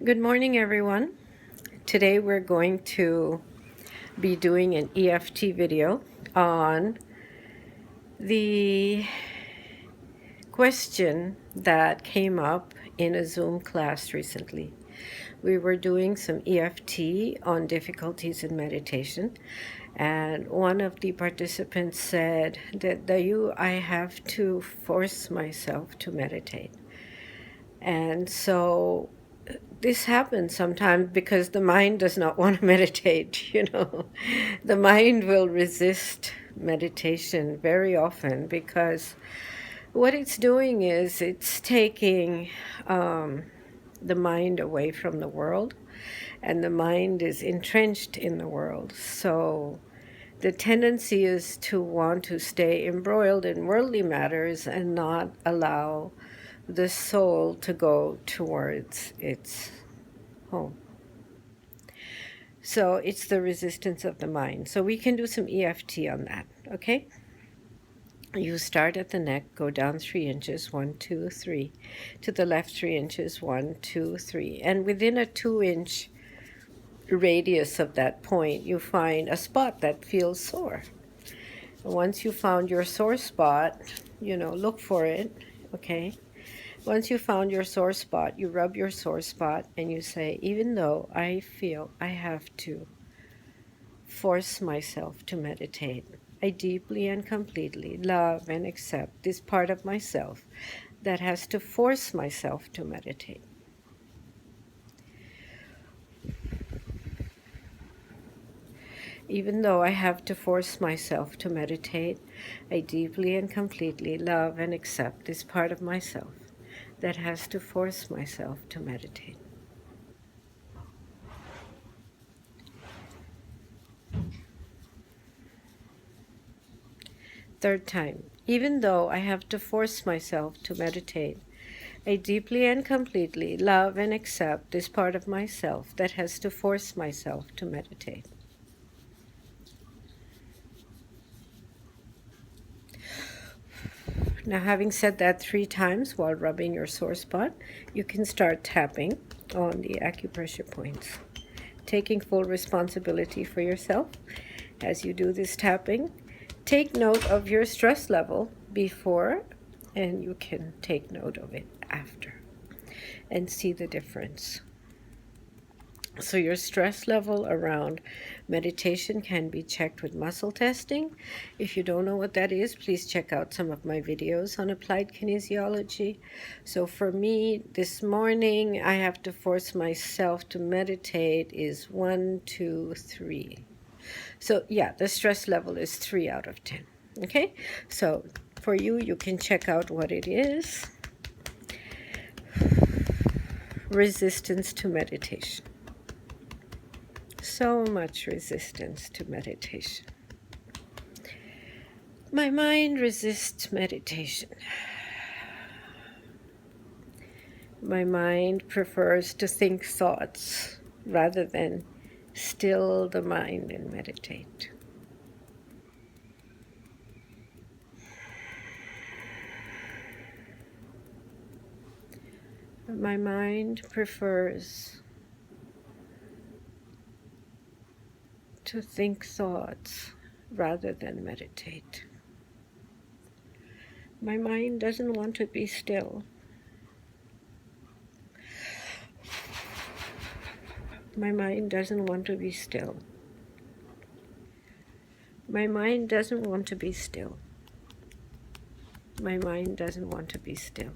Good morning, everyone. Today we're going to be doing an EFT video on the question that came up in a Zoom class recently. We were doing some EFT on difficulties in meditation, and one of the participants said that, Dayu, I have to force myself to meditate. And so this happens sometimes because the mind does not want to meditate, The mind will resist meditation very often because what it's doing is it's taking the mind away from the world, and the mind is entrenched in the world. So the tendency is to want to stay embroiled in worldly matters and not allow the soul to go towards its home. So it's the resistance of the mind. So we can do some EFT on that, okay? You start at the neck, go down 3 inches, 1, 2, 3. To the left 3 inches, 1, 2, 3. And within a 2-inch radius of that point, you find a spot that feels sore. Once you found your sore spot, look for it, okay? Once you found your sore spot, you rub your sore spot and you say, even though I feel I have to force myself to meditate, I deeply and completely love and accept this part of myself that has to force myself to meditate. Even though I have to force myself to meditate, I deeply and completely love and accept this part of myself that has to force myself to meditate. Third time, even though I have to force myself to meditate, I deeply and completely love and accept this part of myself that has to force myself to meditate. Now, having said that 3 times while rubbing your sore spot, you can start tapping on the acupressure points, taking full responsibility for yourself. As you do this tapping, take note of your stress level before, and you can take note of it after and see the difference. So your stress level around meditation can be checked with muscle testing. If you don't know what that is, please check out some of my videos on Applied Kinesiology. So for me, this morning, I have to force myself to meditate is 1, 2, 3. So yeah, the stress level is 3 out of 10. Okay, so for you, you can check out what it is. Resistance to meditation. So much resistance to meditation. My mind resists meditation. My mind prefers to think thoughts rather than still the mind and meditate. My mind prefers to think thoughts rather than meditate. My mind doesn't want to be still. My mind doesn't want to be still. My mind doesn't want to be still. My mind doesn't want to be still.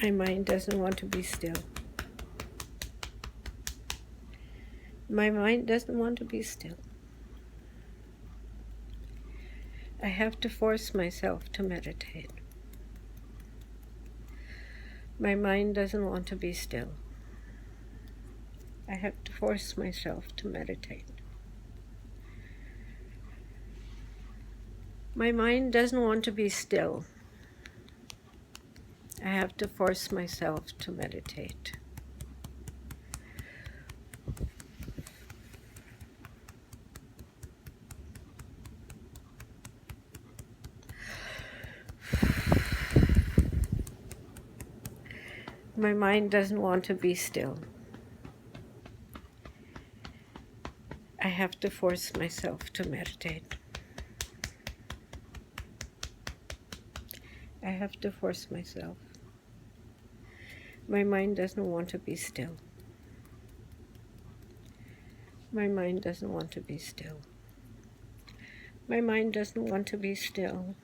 My mind doesn't want to be still. My mind doesn't want to be still. I have to force myself to meditate. My mind doesn't want to be still. I have to force myself to meditate. My mind doesn't want to be still. I have to force myself to meditate. My mind doesn't want to be still. I have to force myself to meditate. I have to force myself. My mind doesn't want to be still. My mind doesn't want to be still. My mind doesn't want to be still.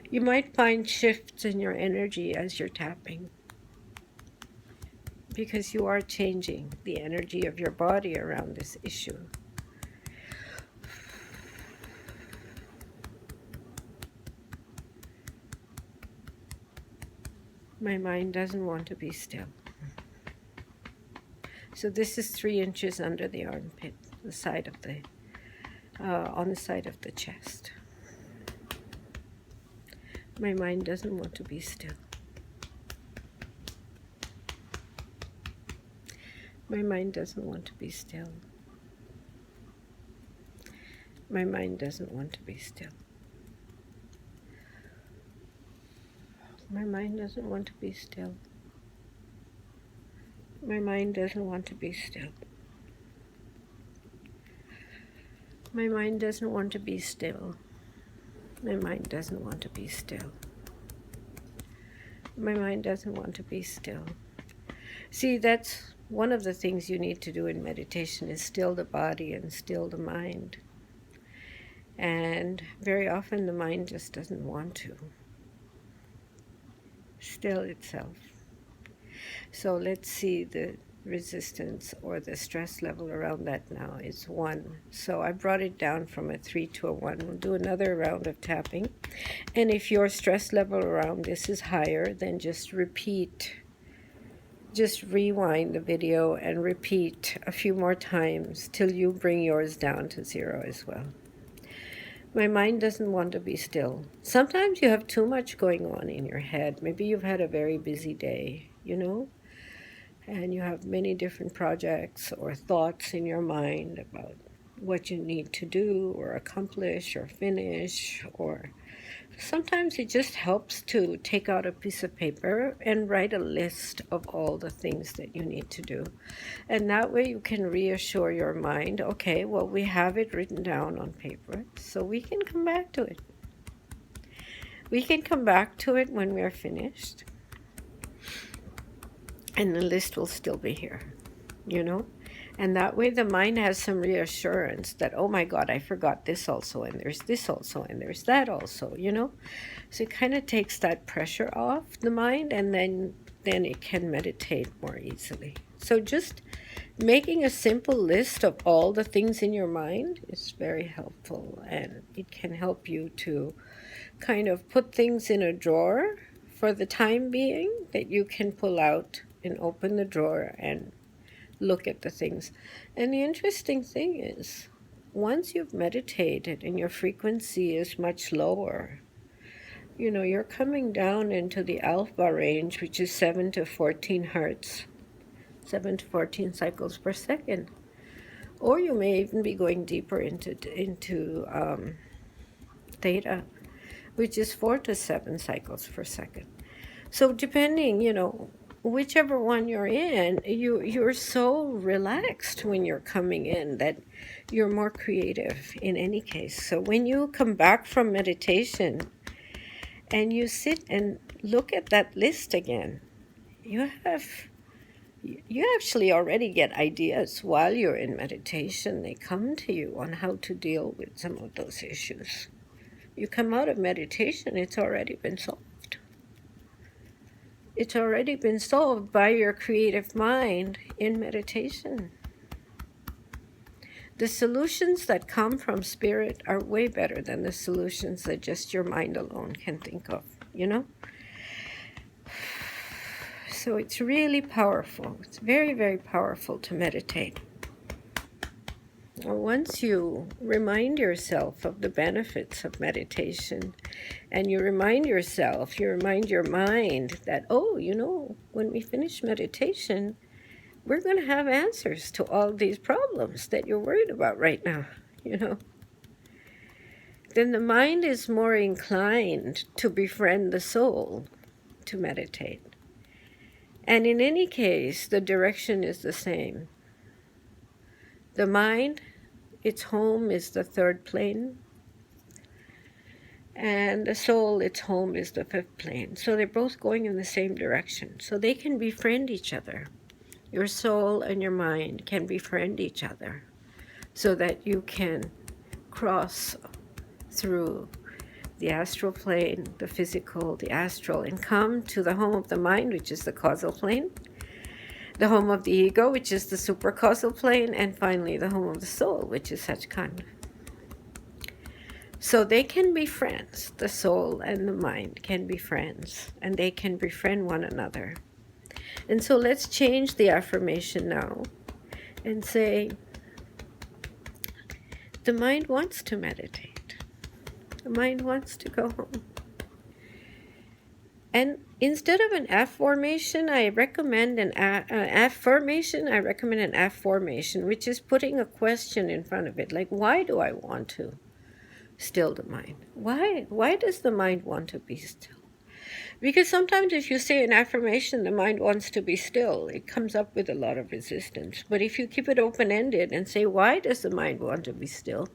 You might find shifts in your energy as you're tapping, because you are changing the energy of your body around this issue. My mind doesn't want to be still. So this is 3 inches under the armpit, the side of the, on the side of the chest. My mind doesn't want to be still. My mind doesn't want to be still. My mind doesn't want to be still. My mind doesn't want to be still. My mind doesn't want to be still. My mind doesn't want to be still. My mind doesn't want to be still. My mind doesn't want to be still. See, that's one of the things you need to do in meditation, is still the body and still the mind. And very often the mind just doesn't want to still itself. So let's see, the resistance or the stress level around that now is 1. So I brought it down from a 3 to a 1. We'll do another round of tapping. And if your stress level around this is higher, then just repeat. Just rewind the video and repeat a few more times till you bring yours down to 0 as well. My mind doesn't want to be still. Sometimes you have too much going on in your head. Maybe you've had a very busy day, and you have many different projects or thoughts in your mind about what you need to do or accomplish or finish. Or sometimes it just helps to take out a piece of paper and write a list of all the things that you need to do. And that way you can reassure your mind, okay, well, we have it written down on paper, so we can come back to it. We can come back to it when we're finished, and the list will still be here, And that way the mind has some reassurance that, oh my God, I forgot this also, and there's this also, and there's that also, So it kind of takes that pressure off the mind, and then it can meditate more easily. So just making a simple list of all the things in your mind is very helpful, and it can help you to kind of put things in a drawer for the time being that you can pull out and open the drawer and look at the things. And the interesting thing is, once you've meditated and your frequency is much lower, you're coming down into the alpha range, which is 7 to 14 hertz, 7 to 14 cycles per second. Or you may even be going deeper into theta, which is 4 to 7 cycles per second. So depending, whichever one you're in, you're so relaxed when you're coming in that you're more creative in any case. So when you come back from meditation and you sit and look at that list again, you actually already get ideas while you're in meditation. They come to you on how to deal with some of those issues. You come out of meditation, it's already been solved. It's already been solved by your creative mind in meditation. The solutions that come from spirit are way better than the solutions that just your mind alone can think of, So it's really powerful. It's very, very powerful to meditate. Once you remind yourself of the benefits of meditation, and you remind your mind that, when we finish meditation, we're going to have answers to all these problems that you're worried about right now, then the mind is more inclined to befriend the soul to meditate. And in any case, the direction is the same. The mind, its home is the third plane, and the soul, its home is the fifth plane. So they're both going in the same direction. So they can befriend each other. Your soul and your mind can befriend each other so that you can cross through the astral plane, the physical, the astral, and come to the home of the mind, which is the causal plane, the home of the ego, which is the supracausal plane, and finally the home of the soul, which is Sachkhand. So they can be friends. The soul and the mind can be friends, and they can befriend one another. And so let's change the affirmation now and say, the mind wants to meditate. The mind wants to go home. And instead of an affirmation, I recommend an affirmation. I recommend an affirmation, which is putting a question in front of it, like, why do I want to still the mind? Why does the mind want to be still? Because sometimes if you say an affirmation, the mind wants to be still, it comes up with a lot of resistance. But if you keep it open-ended and say, why does the mind want to be still?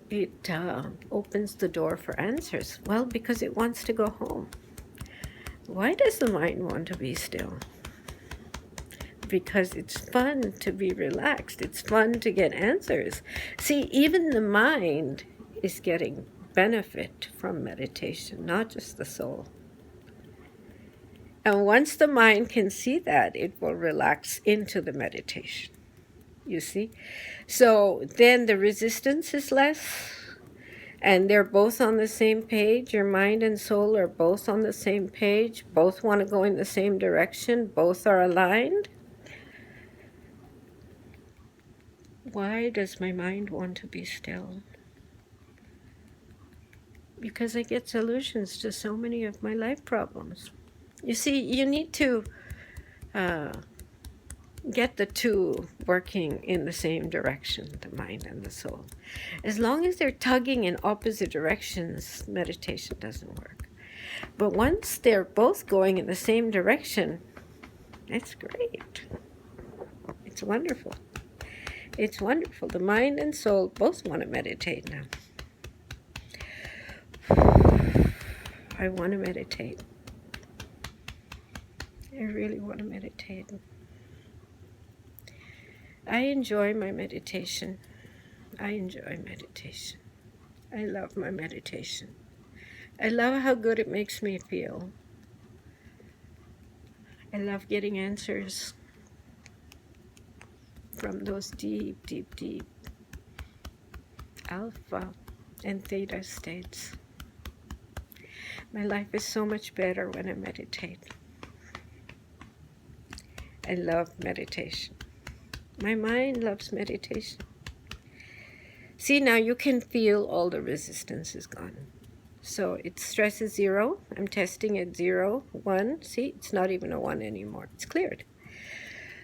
It opens the door for answers. Well, because it wants to go home. Why does the mind want to be still? Because it's fun to be relaxed. It's fun to get answers. See, even the mind is getting benefit from meditation, not just the soul. And once the mind can see that, it will relax into the meditation. You see? So then the resistance is less, and they're both on the same page. Your mind and soul are both on the same page. Both want to go in the same direction. Both are aligned. Why does my mind want to be still? Because I get solutions to so many of my life problems. You see, you need to get the two working in the same direction, the mind and the soul. As long as they're tugging in opposite directions, meditation doesn't work. But once they're both going in the same direction, it's great. It's wonderful. It's wonderful. The mind and soul both want to meditate now. I want to meditate. I really want to meditate. I enjoy my meditation. I enjoy meditation. I love my meditation. I love how good it makes me feel. I love getting answers from those deep, deep, deep alpha and theta states. My life is so much better when I meditate. I love meditation. My mind loves meditation. See, now you can feel all the resistance is gone. So its stress is 0. I'm testing at 0, 1. See, it's not even a 1 anymore. It's cleared.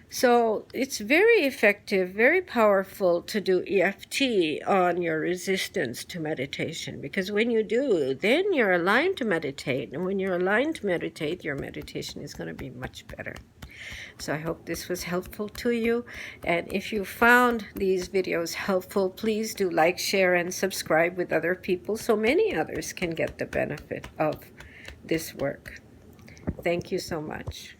So it's very effective, very powerful to do EFT on your resistance to meditation. Because when you do, then you're aligned to meditate. And when you're aligned to meditate, your meditation is going to be much better. So I hope this was helpful to you. And if you found these videos helpful, please do like, share, and subscribe with other people so many others can get the benefit of this work. Thank you so much.